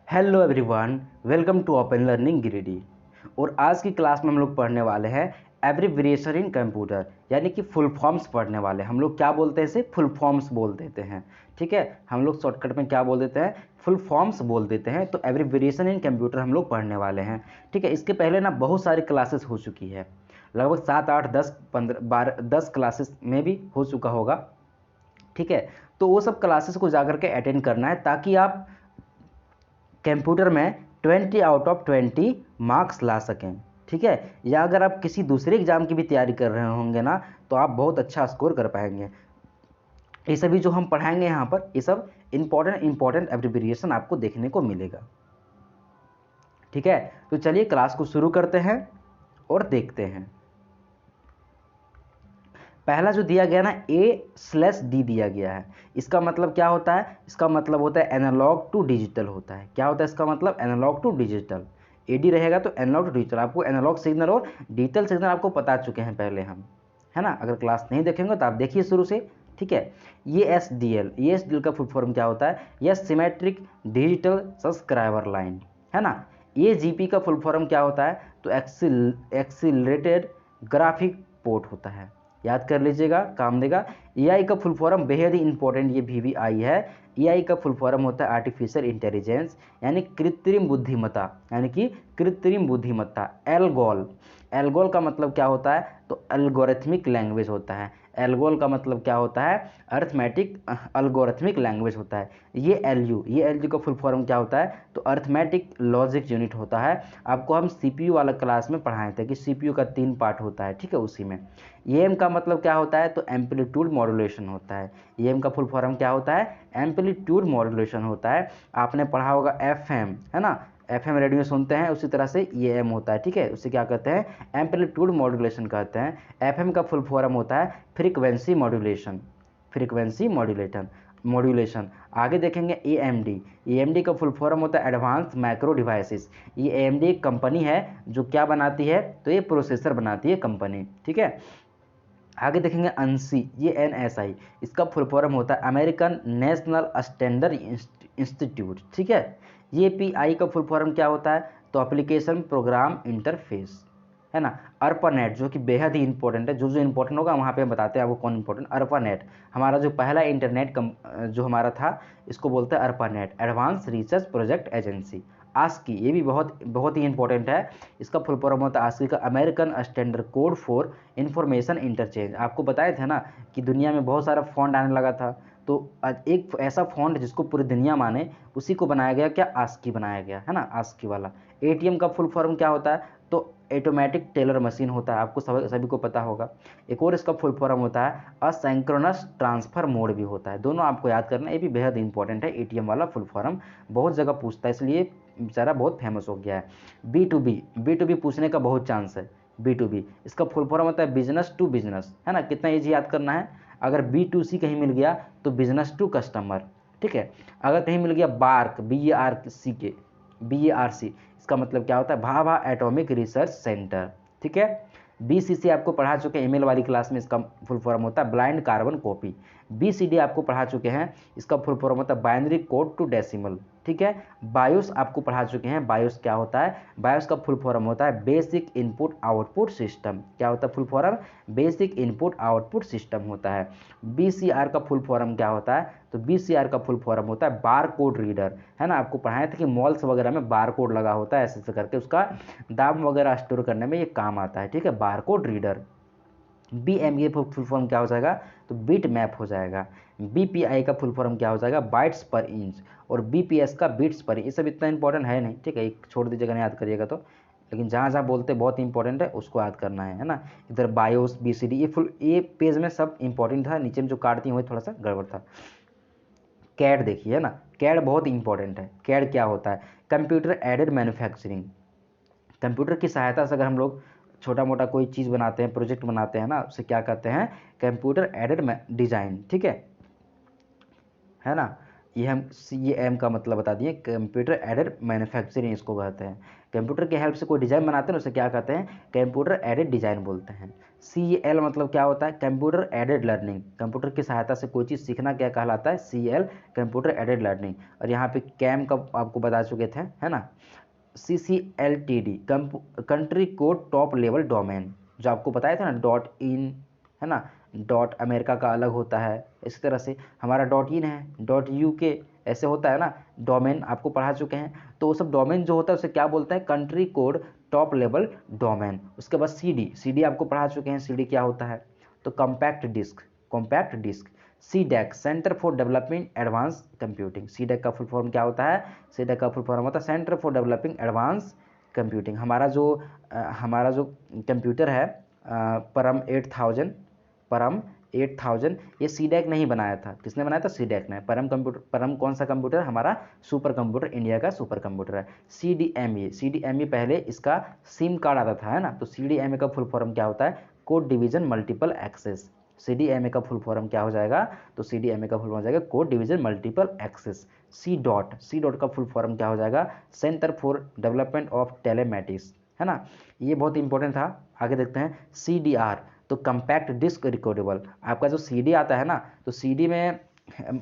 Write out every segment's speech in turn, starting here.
Hello everyone, welcome to open learning Giridih. और आज की क्लास में हम लोग पढ़ने वाले हैं एब्रिविएशन इन कंप्यूटर, यानी कि फुल फॉर्म्स पढ़ने वाले हैं। हम लोग क्या बोलते हैं, इसे फुल फॉर्म्स बोल देते हैं। ठीक है, हम लोग शॉर्टकट में क्या बोल देते हैं, फुल फॉर्म्स बोल देते हैं। तो एब्रिविएशन इन कंप्यूटर हम लोग पढ़ने वाले हैं। ठीक है, इसके पहले ना बहुत सारी क्लासेस हो चुकी है, लगभग 7, 8, 10, 15, 12, 10 क्लासेस में भी हो चुका होगा। ठीक है, तो वो सब क्लासेस को जाकर के अटेंड करना है ताकि आप कंप्यूटर में 20 आउट ऑफ 20 मार्क्स ला सकें। ठीक है, या अगर आप किसी दूसरे एग्जाम की भी तैयारी कर रहे होंगे ना, तो आप बहुत अच्छा स्कोर कर पाएंगे। ये सभी जो हम पढ़ाएंगे यहाँ पर, ये सब इंपॉर्टेंट एब्रिविएशन आपको देखने को मिलेगा। ठीक है, तो चलिए क्लास को शुरू करते हैं और देखते हैं। पहला जो दिया गया ना, A/D दिया गया है। इसका मतलब क्या होता है, इसका मतलब होता है एनालॉग टू डिजिटल होता है। क्या होता है इसका मतलब, एनालॉग टू डिजिटल। AD रहेगा तो एनालॉग टू डिजिटल। आपको एनालॉग सिग्नल और डिजिटल सिग्नल आपको बता चुके हैं पहले हम, है ना। अगर क्लास नहीं देखेंगे तो आप देखिए शुरू से। ठीक है, ESDL का फुल फॉर्म क्या होता है, यह सिमेट्रिक डिजिटल सब्सक्राइबर लाइन, है ना। AGP का फुल फॉर्म क्या होता है, तो एक्सिलरेटेड ग्राफिक पोर्ट होता है। याद कर लीजिएगा, काम देगा। AI का फुल फॉर्म बेहद ही इंपॉर्टेंट, ये VVI है। AI का फुल फॉर्म होता है आर्टिफिशियल इंटेलिजेंस, यानी कृत्रिम बुद्धिमत्ता, यानी कि कृत्रिम बुद्धिमत्ता। एल्गोल, एल्गोल का मतलब क्या होता है, तो एल्गोरिथमिक लैंग्वेज होता है। एल्गोल का मतलब क्या होता है, अर्थमेटिक अल्गोरिथमिक लैंग्वेज होता है। ये एल यू का फुल फॉर्म क्या होता है, तो अर्थमेटिक लॉजिक यूनिट होता है। आपको हम CPU वाला क्लास में पढ़ाए थे कि CPU का 3 पार्ट होता है। ठीक है, उसी में EM का मतलब क्या होता है, तो एम्पलीट्यूड मॉड्यूलेशन होता है। EM का फुल फॉर्म क्या होता है, एम्पलीट्यूड मॉड्यूलेशन होता है। आपने पढ़ा होगा FM, है ना, FM रेडियो सुनते हैं, उसी तरह से EM होता है। ठीक है, उसे क्या कहते हैं, एम्पलीट्यूड मॉड्यूलेशन कहते हैं। FM का फुल फॉर्म होता है फ्रीक्वेंसी मॉड्यूलेशन, फ्रीक्वेंसी मॉड्यूलेशन। आगे देखेंगे AMD का फुल फॉर्म होता है एडवांस माइक्रो डिवाइसेस। ये AMD एक कंपनी है जो क्या बनाती है, तो ये प्रोसेसर बनाती है कंपनी। ठीक है, आगे देखेंगे ANSI, ये NSI, इसका फुल फॉर्म होता है अमेरिकन नेशनल स्टैंडर्ड इंस्टीट्यूट। ठीक है, ये PI का फुल फॉर्म क्या होता है, तो एप्लीकेशन प्रोग्राम इंटरफेस, है ना। ARPANET जो कि बेहद ही इंपॉर्टेंट है, जो जो इंपॉर्टेंट होगा वहाँ पे हम बताते हैं आपको कौन इंपॉर्टेंट। ARPANET हमारा जो पहला इंटरनेट जो हमारा था, इसको बोलते हैं ARPANET, advance research project agency. ASCII, ये भी बहुत बहुत ही इंपॉर्टेंट है। इसका फुल फॉर्म होता है ASCII का American standard code for information interchange. आपको बताए थे ना कि दुनिया में बहुत सारा फॉन्ट आने लगा था, तो एक ऐसा फॉन्ट जिसको पूरी दुनिया माने, उसी को बनाया गया, क्या, ASCII बनाया गया, है ना, ASCII वाला। ATM का फुल फॉर्म क्या होता है, तो ऑटोमेटिक टेलर मशीन होता है, आपको सभी को पता होगा। एक और इसका फुल फॉर्म होता है असिंक्रोनस ट्रांसफर मोड भी होता है। दोनों आपको याद करना, ये भी बेहद इंपॉर्टेंट है। ATM वाला फुल फॉर्म बहुत जगह पूछता है, इसलिए बेचारा बहुत फेमस हो गया है। B2B पूछने का बहुत चांस है। B2B इसका फुल फॉर्म होता है बिजनेस टू बिजनेस, है ना। कितना ईजी याद करना है, अगर B2C कहीं मिल गया तो बिजनेस टू कस्टमर। ठीक है, अगर कहीं मिल गया बार्क, BARC, इसका मतलब क्या होता है, भाभा एटॉमिक रिसर्च सेंटर। ठीक है, BCC आपको पढ़ा चुके हैं ईमेल वाली क्लास में, इसका फुल फॉर्म होता है ब्लाइंड कार्बन कॉपी। BCD आपको पढ़ा चुके हैं, इसका फुल फॉर्म होता है बाइनरी कोड टू डेसिमल। ठीक है, बायोस आपको पढ़ा चुके हैं, बायोस क्या होता है, बायोस का फुल फॉर्म होता है बेसिक इनपुट आउटपुट सिस्टम। क्या होता है full form, basic input output system होता है। BCR का फुल फॉर्म क्या होता है, तो BCR का फुल फॉर्म होता है बार कोड रीडर, है ना। आपको पढ़ाया था कि मॉल्स वगैरह में बार कोड लगा होता है, ऐसे ऐसे करके उसका दाम वगैरह स्टोर करने में ये काम आता है। ठीक है, bar code reader. BMA full form क्या हो जाएगा, तो बिट मैप हो जाएगा। BPI का फुल फॉर्म क्या हो जाएगा, बाइट्स पर इंच। और BPS का बिट्स पर इंच। ये सब इतना इंपॉर्टेंट है नहीं, ठीक है, एक छोड़ दीजिएगा, नहीं याद करिएगा तो। लेकिन जहाँ जहाँ बोलते बहुत इंपॉर्टेंट है उसको याद करना है ना। इधर बायोस BCD, ये पेज में सब इंपॉर्टेंट था, नीचे में जो काटती हुई थोड़ा सा गड़बड़ था। कैड देखिए, है ना, कैड बहुत इंपॉर्टेंट है। कैड क्या होता है, कंप्यूटर एडेड मैन्युफैक्चरिंग। कंप्यूटर की सहायता से अगर हम लोग छोटा मोटा कोई चीज़ बनाते हैं, प्रोजेक्ट बनाते हैं ना, उसे क्या कहते हैं, कंप्यूटर एडेड डिज़ाइन। ठीक है ना, ये एम का मतलब बता दिए, कंप्यूटर एडेड मैन्युफैक्चरिंग इसको कहते हैं। कंप्यूटर की हेल्प से कोई डिज़ाइन बनाते हैं उसे क्या कहते हैं, कंप्यूटर एडेड डिज़ाइन बोलते हैं। CL मतलब क्या होता है, कंप्यूटर एडेड लर्निंग, कंप्यूटर की सहायता से कोई चीज़ सीखना क्या कहलाता है, CL कंप्यूटर एडेड लर्निंग। और यहाँ पे कैम का आपको बता चुके थे, है ना। CCLTD country code top level domain, जो आपको बताया था ना, .in है ना, डॉट अमेरिका का अलग होता है, इसी तरह से हमारा .in है, .UK ऐसे होता है ना। डोमेन आपको पढ़ा चुके हैं, तो वो सब डोमेन जो होता है उसे क्या बोलते हैं, country code top level domain. उसके बाद CD आपको पढ़ा चुके हैं, CD क्या होता है, तो compact disc. CDAC centre for developing advance computing, CDAC का फुल फॉर्म क्या होता है, CDAC का फुल फॉर्म होता है centre for developing advance computing. हमारा जो कंप्यूटर है परम 8000 ये CDAC नहीं बनाया था, किसने बनाया था, CDAC ने। परम कौन सा कंप्यूटर, हमारा सुपर कंप्यूटर, इंडिया का सुपर कंप्यूटर है। CDMA पहले इसका सिम कार्ड आता था, है ना। तो CDMA का फुल फॉर्म क्या होता है, code division multiple access. CDMA का फुल फॉर्म क्या हो जाएगा, तो CDMA का फुल फॉर्म हो जाएगा code division multiple access. C dot का फुल फॉर्म क्या हो जाएगा, centre for development of telematics, है ना। ये बहुत इंपॉर्टेंट था। आगे देखते हैं CDR, तो कम्पैक्ट डिस्क रिकॉर्डेबल। आपका जो CD आता है ना, तो CD में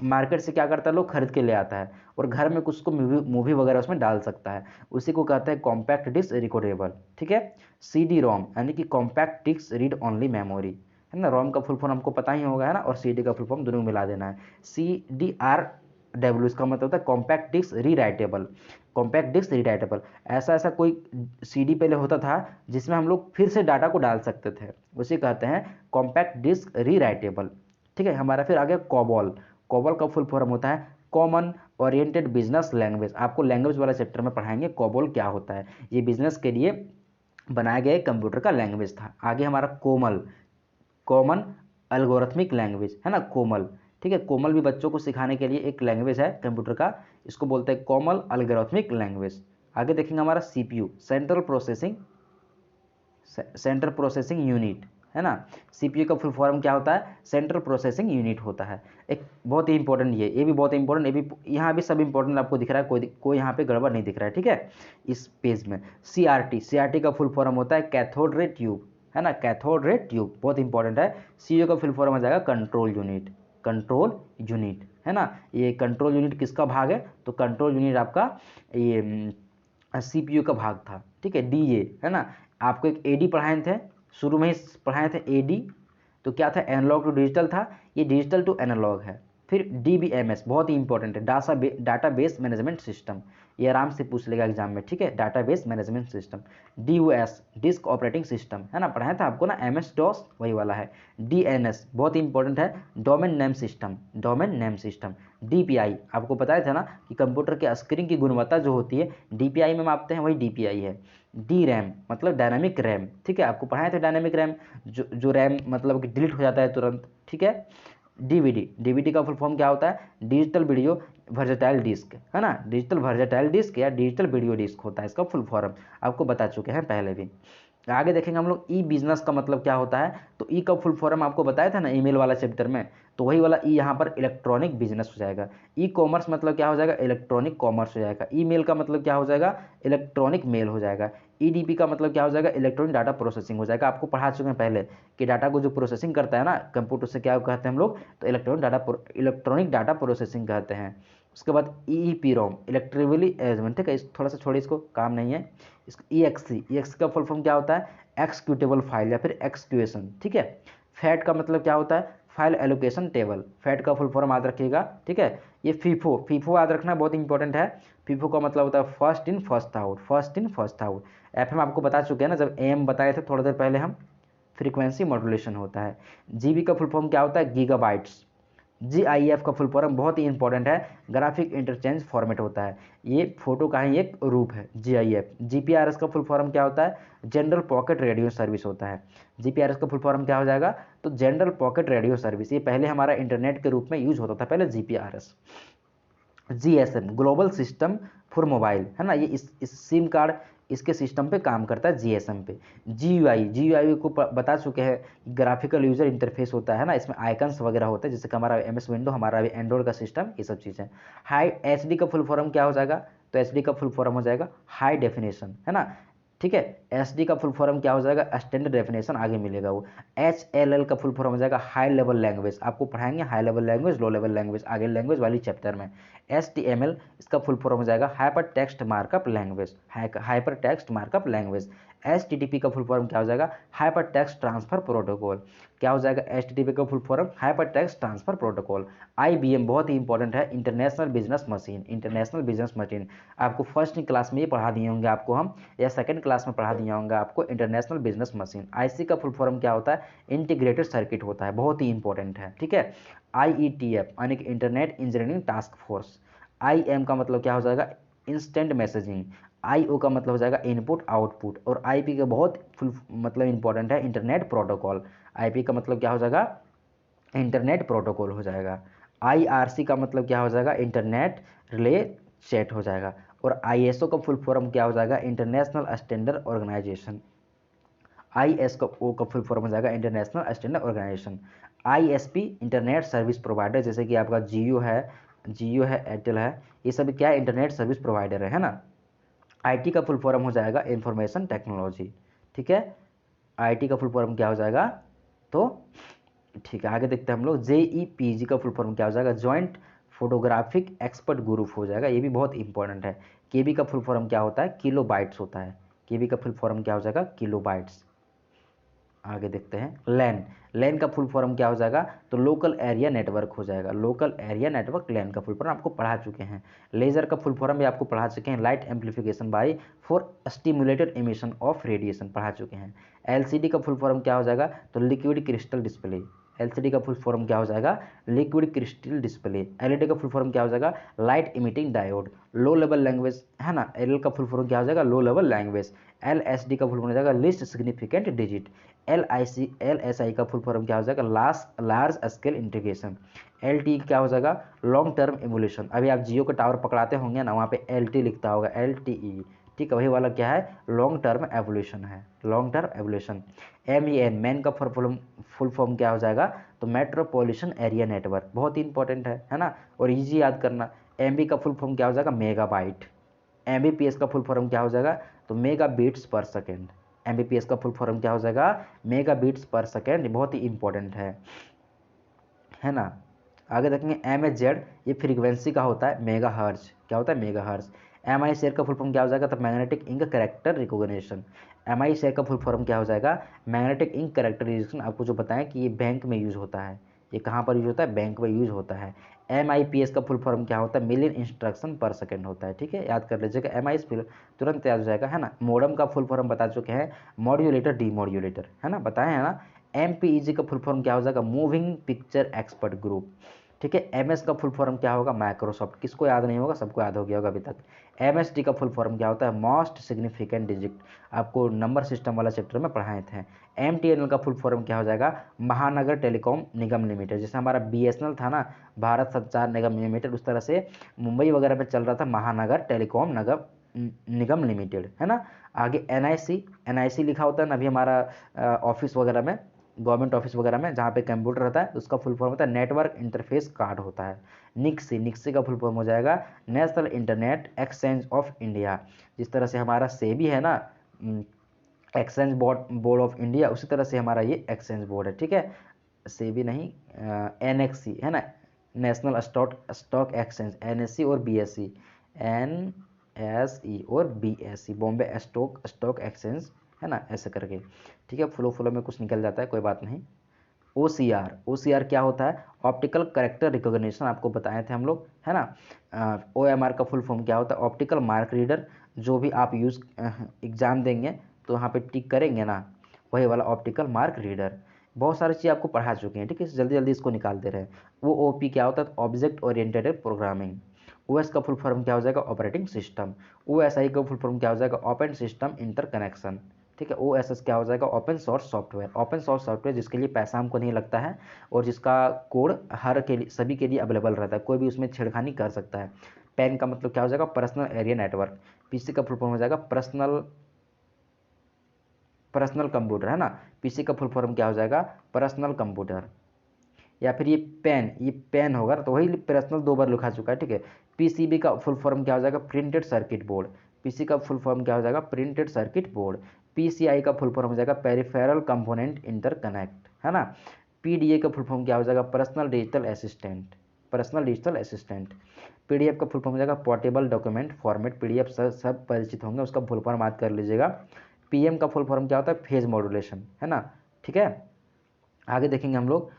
मार्केट से क्या करता है, लोग खरीद के ले आता है और घर में कुछ को मूवी वगैरह उसमें डाल सकता है, उसी को कहते हैं कॉम्पैक्ट डिस्क रिकॉर्डेबल, ठीक है। CD-ROM यानी कि compact disc read only memory, है ना। रोम का फुल फॉर्म हमको पता ही होगा, है ना, और CD का फुल फॉर्म दोनों मिला देना है। CDRW इसका मतलब होता है कॉम्पैक्ट डिस्क रीराइटेबल। ऐसा कोई CD पहले होता था जिसमें हम लोग फिर से डाटा को डाल सकते थे, उसे कहते हैं कॉम्पैक्ट डिस्क रीराइटेबल, ठीक है। हमारा फिर आगे कॉबॉल का फुल फॉर्म होता है कॉमन ओरिएंटेड बिजनेस लैंग्वेज। आपको लैंग्वेज वाला चैप्टर में पढ़ाएंगे कॉबॉल क्या होता है। ये बिजनेस के लिए बनाया गया कंप्यूटर का लैंग्वेज था। आगे हमारा कॉमन एल्गोरिथमिक लैंग्वेज, है ना, कोमल, ठीक है। कोमल भी बच्चों को सिखाने के लिए एक लैंग्वेज है कंप्यूटर का, इसको बोलते हैं कॉमन एल्गोरिथमिक लैंग्वेज। आगे देखेंगे हमारा CPU सेंट्रल प्रोसेसिंग यूनिट, है ना। CPU का फुल फॉर्म क्या होता है, सेंट्रल प्रोसेसिंग यूनिट होता है। एक बहुत ही इंपॉर्टेंट, ये भी बहुत इंपॉर्टेंट, ये भी यहाँ भी सब इंपॉर्टेंट आपको दिख रहा है, कोई यहाँ पे गड़बड़ नहीं दिख रहा है, ठीक है, इस पेज में। CRT का फुल फॉर्म होता है कैथोड रे ट्यूब, है ना, कैथोड रे ट्यूब बहुत इंपॉर्टेंट है। CO का फुल फॉर्म हो जाएगा कंट्रोल यूनिट, है ना। ये कंट्रोल यूनिट किसका भाग है, तो कंट्रोल यूनिट आपका ये CPU का भाग था, ठीक है। DA, है ना, आपको एक AD पढ़ाए थे, शुरू में ही पढ़ाए थे AD, तो क्या था, एनालॉग टू डिजिटल था, ये डिजिटल टू एनालॉग है। फिर DBMS बहुत ही इंपॉर्टेंट है, डाटाबेस मैनेजमेंट सिस्टम, ये आराम से पूछ लेगा एग्जाम में, ठीक है, database management system. DOS disk operating system, है ना, पढ़ाया था आपको ना, MS-DOS वही वाला है। DNS बहुत ही इंपॉर्टेंट है, डोमेन नेम सिस्टम। DPI आपको बताया था ना कि कंप्यूटर के स्क्रीन की गुणवत्ता जो होती है DPI में मापते हैं, वही DPI है। DRAM मतलब डायनामिक रैम, ठीक है, आपको पढ़ाए थे डायनामिक रैम, जो रैम मतलब कि डिलीट हो जाता है तुरंत, ठीक है। DVD का फुल फॉर्म क्या होता है, डिजिटल वीडियो वर्सेटाइल डिस्क, है ना, डिजिटल वर्सेटाइल डिस्क या डिजिटल वीडियो डिस्क होता है इसका फुल फॉर्म, आपको बता चुके हैं पहले भी। आगे देखेंगे हम लोग बिजनेस का मतलब क्या होता है, तो का फुल फॉर्म आपको बताया था ना ईमेल वाला चैप्टर में, तो वही वाला यहाँ पर इलेक्ट्रॉनिक बिजनेस हो जाएगा। कॉमर्स मतलब क्या हो जाएगा, इलेक्ट्रॉनिक कॉमर्स हो जाएगा। ईमेल का मतलब क्या हो जाएगा, इलेक्ट्रॉनिक मेल हो जाएगा। EDP का मतलब क्या हो जाएगा, इलेक्ट्रॉनिक डाटा प्रोसेसिंग हो जाएगा। आपको पढ़ा चुके हैं पहले कि डाटा को जो प्रोसेसिंग करता है ना कंप्यूटर से, क्या कहते हैं हम लोग, तो इलेक्ट्रॉनिक डाटा प्रोसेसिंग कहते हैं। उसके बाद EEPROM इलेक्ट्रिकली एरेंजमेंट, ठीक है, थोड़ा सा छोड़िए, इसको काम नहीं है। इसका EXE का फुल फॉर्म क्या होता है, एक्सक्यूटेबल फाइल या फिर एक्सक्यूएशन, ठीक है। फैट का मतलब क्या होता है, फाइल एलोकेशन टेबल, फैट का फुल फॉर्म याद रखिएगा, ठीक है। ये फीफो याद रखना बहुत इंपॉर्टेंट है। फीफो का मतलब होता है first in first out. FM आपको बता चुके हैं ना, जब AM बताए थे थोड़ी देर पहले हम, फ्रीक्वेंसी मॉड्यूलेशन होता है। GB का फुल फॉर्म क्या होता है, गीगाबाइट्स। GIF का फुल फॉर्म बहुत ही इंपॉर्टेंट है, ग्राफिक इंटरचेंज फॉर्मेट होता है, ये फोटो का ही एक रूप है GIF। GPRS का फुल फॉर्म क्या होता है, जनरल पॉकेट रेडियो सर्विस होता है। GPRS का फुल फॉर्म क्या हो जाएगा, तो जनरल पॉकेट रेडियो सर्विस, ये पहले हमारा इंटरनेट के रूप में यूज होता था पहले GPRS। GSM global system for mobile, है ना, ये इस सिम कार्ड इसके सिस्टम पे काम करता है जीएसएम पे। जीयूआई को बता चुके हैं, ग्राफिकल यूजर इंटरफेस होता है ना, इसमें आइकन्स वगैरह होते हैं, जैसे कि हमारा एमएस विंडो, हमारा भी एंड्रॉइड का सिस्टम, ये सब चीज़ें। हाई एचडी का फुल फॉर्म क्या हो जाएगा, तो एचडी का फुल फॉर्म हो जाएगा हाई डेफिनेशन, है ना, ठीक है। एचडी का फुल फॉर्म क्या हो जाएगा, स्टैंडर्ड डेफिनेशन, आगे मिलेगा वो। एचएलएल का फुल फॉर्म हो जाएगा हाई लेवल लैंग्वेज, आपको पढ़ाएंगे high level language, low level language, आगे लैंग्वेज वाली चैप्टर में। एचटीएमएल इसका फुल फॉर्म हो जाएगा hyper text markup language, hyper text markup language. HTTP का फुल फॉर्म क्या हो जाएगा, हाइपर टेक्स्ट ट्रांसफर प्रोटोकॉल, क्या हो जाएगा एचटीटीपी का full form, hyper text transfer protocol. IBM बहुत ही इंपॉर्टेंट है, international business machine, international business machine, आपको फर्स्ट क्लास में ये पढ़ा दिए होंगे आपको हम, या सेकंड क्लास में पढ़ा दिया होंगे आपको, इंटरनेशनल बिजनेस मशीन। आईसी का फुल फॉर्म क्या होता है, इंटीग्रेटेड सर्किट होता है, बहुत ही इंपॉर्टेंट है, ठीक है। आईईटीएफ यानी कि internet engineering task force. IM का मतलब क्या हो जाएगा, इंस्टेंट मैसेजिंग। आईओ का मतलब हो जाएगा इनपुट आउटपुट। और आईपी का बहुत फुल मतलब इंपॉर्टेंट है, इंटरनेट प्रोटोकॉल। आईपी का मतलब क्या हो जाएगा, इंटरनेट प्रोटोकॉल हो जाएगा। आईआरसी का मतलब क्या हो जाएगा, इंटरनेट रिले चैट हो जाएगा। और आईएसओ का फुल फॉर्म क्या हो जाएगा, इंटरनेशनल स्टैंडर्ड ऑर्गेनाइजेशन। आईएसओ का फुल फॉर्म हो जाएगा international standard organisation. ISP internet service provider, जैसे कि आपका जियो है, एयरटेल है, ये सब क्या है, इंटरनेट सर्विस प्रोवाइडर है ना। आईटी का फुल फॉर्म हो जाएगा इंफॉर्मेशन टेक्नोलॉजी, ठीक है। आईटी का फुल फॉर्म क्या हो जाएगा, तो ठीक है आगे देखते हैं हम लोग। जेईपीजी का फुल फॉर्म क्या हो जाएगा, जॉइंट फोटोग्राफिक एक्सपर्ट ग्रुप हो जाएगा, ये भी बहुत इंपॉर्टेंट है। केबी का फुल फॉर्म क्या होता है, किलो बाइट्स होता है। केबी का फुल फॉर्म क्या हो जाएगा, किलो बाइट्स। आगे देखते हैं लैन। लैन का फुल फॉर्म क्या हो जाएगा, तो लोकल एरिया नेटवर्क हो जाएगा। लोकल एरिया नेटवर्क लैन का फुल फॉर्म आपको पढ़ा चुके हैं। लेजर का फुल फॉर्म भी आपको पढ़ा चुके हैं, light amplification bye for stimulated emission of radiation, पढ़ा चुके हैं। एलसीडी का फुल फॉर्म क्या हो जाएगा, तो लिक्विड क्रिस्टल डिस्प्ले। एलसीडी का फुल फॉर्म क्या हो जाएगा, लिक्विड क्रिस्टल डिस्प्ले। एलईडी का फुल फॉर्म क्या हो जाएगा, light emitting diode. Low level language है ना, एल का फुल फॉर्म क्या हो जाएगा, लो लेवल लैंग्वेज। एलएसडी का फुल फॉर्म हो जाएगा लिस्ट सिग्निफिकेंट डिजिट। एलएसआई का फुल फॉर्म क्या हो जाएगा, लार्ज स्केल इंटीग्रेशन। एलटी क्या हो जाएगा, लॉन्ग टर्म एवोल्यूशन। अभी आप जियो का टावर पकड़ाते होंगे ना, वहाँ पे एलटी लिखता होगा, एलटीई, ठीक है, वही वाला क्या है, लॉन्ग टर्म एवोल्यूशन है, long term evolution. MEN man का फुल फॉर्म क्या हो जाएगा, तो मेट्रोपॉलिटन एरिया नेटवर्क, बहुत ही इंपॉर्टेंट है ना, और इजी याद करना। MB का फुल फॉर्म क्या हो जाएगा, मेगाबाइट। MBPS का फुल फॉर्म क्या हो जाएगा, तो मेगा बीट्स पर सेकेंड। MBPS का फुल फॉर्म क्या हो जाएगा, मेगा बीट्स पर सेकेंड, बहुत ही इंपॉर्टेंट है ना। आगे देखेंगे MHz, ये फ्रीक्वेंसी का होता है, मेगा हर्ज, क्या होता है, मेगा हर्ज। MI शेयर का फुल फॉर्म क्या हो जाएगा, तो magnetic ink character recognition. MI CR का फुल फॉर्म क्या हो जाएगा, मैग्नेटिक इंक कैरेक्टर रिकॉग्निशन। आपको जो बताएं कि ये बैंक में यूज होता है, ये कहाँ पर यूज होता है, बैंक में यूज होता है। MIPS का फुल फॉर्म क्या होता है, मिलियन इंस्ट्रक्शन पर सेकंड होता है, ठीक है, याद कर लीजिएगा। MI तुरंत याद हो जाएगा, है ना। मॉडम का फुल फॉर्म बता चुके हैं, मॉड्यूलेटर डीमॉड्यूलेटर, है ना, बताए हैं ना। MPEG का फुल फॉर्म क्या हो जाएगा, मूविंग पिक्चर एक्सपर्ट ग्रुप, ठीक है। MS का फुल फॉर्म क्या होगा, माइक्रोसॉफ्ट, किसको याद नहीं होगा, सबको याद हो गया होगा अभी तक। MSD का फुल फॉर्म क्या होता है, मोस्ट सिग्निफिकेंट डिजिट, आपको नंबर सिस्टम वाला चैप्टर में पढ़ाए थे। MTNL का फुल फॉर्म क्या हो जाएगा, महानगर टेलीकॉम निगम लिमिटेड, जैसे हमारा BSNL था ना, भारत संचार निगम लिमिटेड, उस तरह से मुंबई वगैरह में चल रहा था महानगर टेलीकॉम निगम लिमिटेड, है ना। आगे NIC लिखा होता है ना, अभी हमारा ऑफिस वगैरह में, गवर्नमेंट ऑफिस वगैरह में जहाँ पे कंप्यूटर रहता है, उसका फुल फॉर्म होता है नेटवर्क इंटरफेस कार्ड होता है। निक्सी का फुल फॉर्म हो जाएगा national internet exchange of India. जिस तरह से हमारा सेबी है ना, एक्सचेंज बोर्ड ऑफ इंडिया, उसी तरह से हमारा ये एक्सचेंज बोर्ड है, ठीक है। सेबी नहीं, NXC है ना, नेशनल स्टॉक एक्सचेंज, NSE और BSE, NSE और BSE, बॉम्बे स्टॉक एक्सचेंज, है ना, ऐसे करके, ठीक है। फ्लो में कुछ निकल जाता है, कोई बात नहीं। OCR क्या होता है, ऑप्टिकल करेक्टर रिकॉग्निशन, आपको बताए थे हम लोग, है ना। OMR का फुल फॉर्म क्या होता है, ऑप्टिकल मार्क रीडर, जो भी आप यूज़ एग्ज़ाम देंगे तो वहाँ पे टिक करेंगे ना, वही वाला ऑप्टिकल मार्क रीडर। बहुत सारी चीज़ आपको पढ़ा चुके हैं, ठीक है, जल्दी जल्दी इसको निकाल दे रहे हैं। वो OP क्या होता है, ऑब्जेक्ट ओरिएंटेड प्रोग्रामिंग। OS का फुल फॉर्म क्या हो जाएगा, ऑपरेटिंग सिस्टम। OSI का फुल फॉर्म क्या हो जाएगा, ओपन सिस्टम इंटरकनेक्शन, ठीक है। OSS क्या हो जाएगा, open source software. Open source software जिसके लिए पैसा हमको नहीं लगता है और जिसका कोड हर के लिए, सभी के लिए अवेलेबल रहता है, कोई भी उसमें छेड़खानी कर सकता है। पैन का मतलब क्या हो जाएगा, पर्सनल एरिया नेटवर्क। पीसी का फुल फॉर्म हो जाएगा पर्सनल कंप्यूटर, है ना। पीसी का फुल फॉर्म क्या हो जाएगा, पर्सनल कंप्यूटर। या फिर ये पेन होगा तो वही पर्सनल 2 बार लिखा चुका है, ठीक है। पीसीबी का फुल फॉर्म क्या हो जाएगा, प्रिंटेड सर्किट बोर्ड। पीसी का फुल फॉर्म क्या हो जाएगा, प्रिंटेड सर्किट बोर्ड। पीसीआई का फुल फॉर्म हो जाएगा पेरिफेरल कंपोनेंट इंटरकनेक्ट, है ना। पीडीए का फुल फॉर्म क्या हो जाएगा, personal digital assistant, personal digital assistant. PDF का फुल फॉर्म हो जाएगा पोर्टेबल डॉक्यूमेंट फॉर्मेट। पीडीएफ सब परिचित होंगे, उसका फुल फॉर्म याद कर लीजिएगा। पीएम का फुल फॉर्म क्या होता है, फेज मॉड्यूलेशन, है ना, ठीक है। आगे देखेंगे हम लोग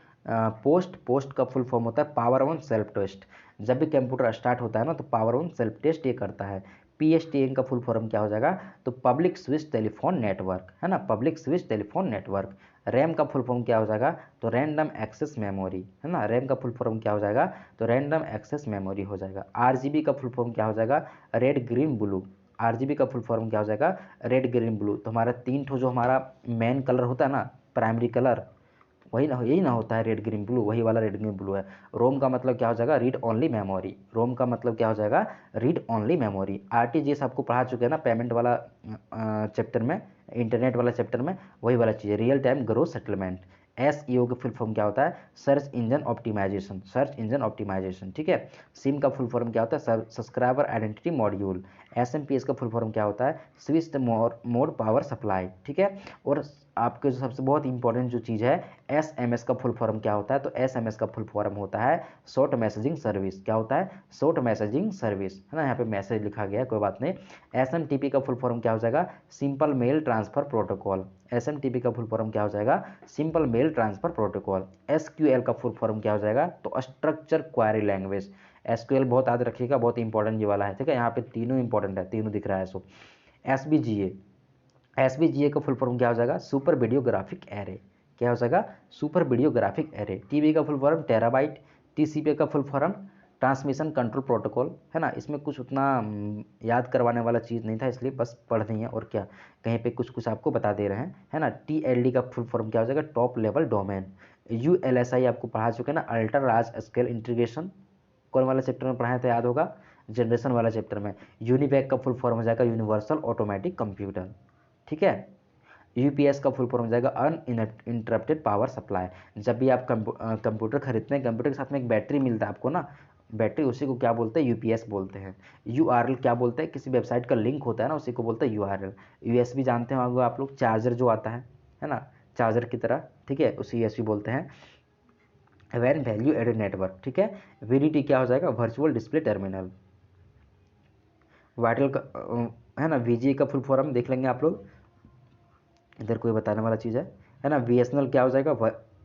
पोस्ट का फुल फॉर्म होता है पावर ऑन सेल्फ टेस्ट। जब भी कंप्यूटर स्टार्ट होता है ना तो पावर ऑन सेल्फ टेस्ट ये करता है। पीएसटीएन का फुल फॉर्म क्या हो जाएगा, तो पब्लिक स्विच टेलीफोन नेटवर्क, है ना, public switch telephone network. RAM का फुल फॉर्म क्या हो जाएगा, तो रैंडम एक्सेस मेमोरी, है ना। रैम का फुल फॉर्म क्या हो जाएगा, तो रैंडम एक्सेस मेमोरी हो जाएगा। आरजीबी का फुल फॉर्म क्या हो जाएगा, रेड ग्रीन ब्लू। आरजीबी का फुल फॉर्म क्या हो जाएगा, रेड ग्रीन ब्लू। तो हमारा 3 ठो जो हमारा मेन कलर होता है ना, प्राइमरी कलर, वही ना, यही ना होता है रेड ग्रीन ब्लू, वही वाला रेड ग्रीन ब्लू है। रोम का मतलब क्या हो जाएगा, रीड ओनली मेमोरी। रोम का मतलब क्या हो जाएगा, रीड ओनली मेमोरी। आरटीजीएस आपको पढ़ा चुके हैं ना पेमेंट वाला चैप्टर में, इंटरनेट वाला चैप्टर में, वही वाला चीज़ है, real time growth settlement. SEO का फुल फॉर्म क्या होता है, search engine optimisation, search engine optimisation, ठीक है। सिम का फुल फॉर्म क्या होता है, सब्सक्राइबर आइडेंटिटी मॉड्यूल। एसएमपीएस का फुल फॉर्म क्या होता है, स्विच मोड पावर सप्लाई, ठीक है। और आपके जो सबसे बहुत इंपॉर्टेंट जो चीज़ है, एसएमएस का फुल फॉर्म क्या होता है, तो एसएमएस का फुल फॉर्म होता है शॉर्ट मैसेजिंग सर्विस। क्या होता है, शॉर्ट मैसेजिंग सर्विस, है ना, यहाँ पे मैसेज लिखा गया है, कोई बात नहीं। एसएमटीपी का फुल फॉर्म क्या हो जाएगा, simple mail transfer protocol. SMTP का फुल फॉर्म क्या हो जाएगा, simple mail transfer protocol. SQL का फुल फॉर्म क्या हो जाएगा, तो स्ट्रक्चर क्वेरी लैंग्वेज। एसक्यूएल बहुत याद रखिएगा, बहुत इंपॉर्टेंट ये वाला है, ठीक है। यहाँ पे तीनों इंपॉर्टेंट है, तीनों दिख रहा है सो। एसबीजीए, एसबीजीए का फुल फॉर्म क्या हो जाएगा, सुपर वीडियो ग्राफिक एरे। क्या हो जाएगा, super video graphic array. TB का फुल फॉर्म टेराबाइट। टीसीपी का full form transmission control protocol, है ना। इसमें कुछ उतना याद करवाने वाला चीज़ नहीं था, इसलिए बस पढ़ दी है, और क्या कहीं पे कुछ कुछ आपको बता दे रहे हैं, है ना। टीएलडी का फुल फॉर्म क्या हो जाएगा, टॉप लेवल डोमेन। यूएलएसआई आपको पढ़ा चुके हैं ना, अल्ट्रा लार्ज स्केल इंटीग्रेशन। कौन वाला चैप्टर में पढ़ाया था, याद होगा, जनरेशन वाला चैप्टर में। यूनिवैक का फुल फॉर्म हो जाएगा यूनिवर्सल ऑटोमेटिक कंप्यूटर, ठीक है। यूपीएस का फुल फॉर्म हो जाएगा अनइंटरप्टेड पावर सप्लाई। जब भी आप कंप्यूटर खरीदते हैं, कंप्यूटर के साथ में एक बैटरी मिलता है आपको ना, बैटरी, उसी को क्या बोलते हैं, यूपीएस बोलते हैं। यूआरएल क्या बोलते हैं, किसी वेबसाइट का लिंक होता है ना, उसी को बोलते हैं यूआरएल। यूएसबी जानते होंगे आप लोग, चार्जर जो आता है ना, चार्जर की तरह, ठीक है, उसी यूएसबी बोलते हैं। वैन वैल्यू एडेड नेटवर्क, ठीक है। वीडीटी क्या हो जाएगा, वर्चुअल डिस्प्ले टर्मिनल। वाइटल का है ना, वीजीए का फुल फॉर्म देख लेंगे आप लोग, इधर कोई बताने वाला चीज़ है ना। बीएसएनएल क्या हो जाएगा,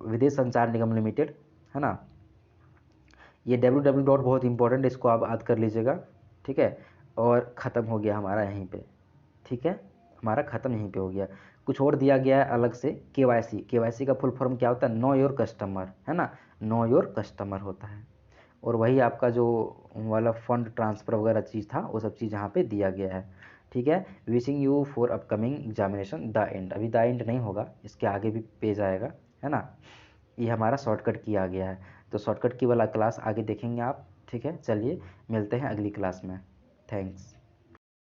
विदेश संचार निगम लिमिटेड, है ना। ये www डॉट बहुत इंपॉर्टेंट है, इसको आप याद कर लीजिएगा, ठीक है। और ख़त्म हो गया हमारा यहीं पे, ठीक है, हमारा ख़त्म यहीं पे हो गया। कुछ और दिया गया है अलग से, केवाईसी। केवाईसी का फुल फॉर्म क्या होता है, नो योर कस्टमर, है ना, नो योर कस्टमर होता है। और वही आपका जो वाला फंड ट्रांसफ़र वगैरह चीज़ था, वो सब चीज़ यहाँ पे दिया गया है, ठीक है। Wishing you for upcoming examination the end. अभी द एंड नहीं होगा, इसके आगे भी पेज आएगा, है ना। ये हमारा शॉर्टकट किया गया है, तो शॉर्टकट की वाला क्लास आगे देखेंगे आप, ठीक है। चलिए मिलते हैं अगली क्लास में, थैंक्स।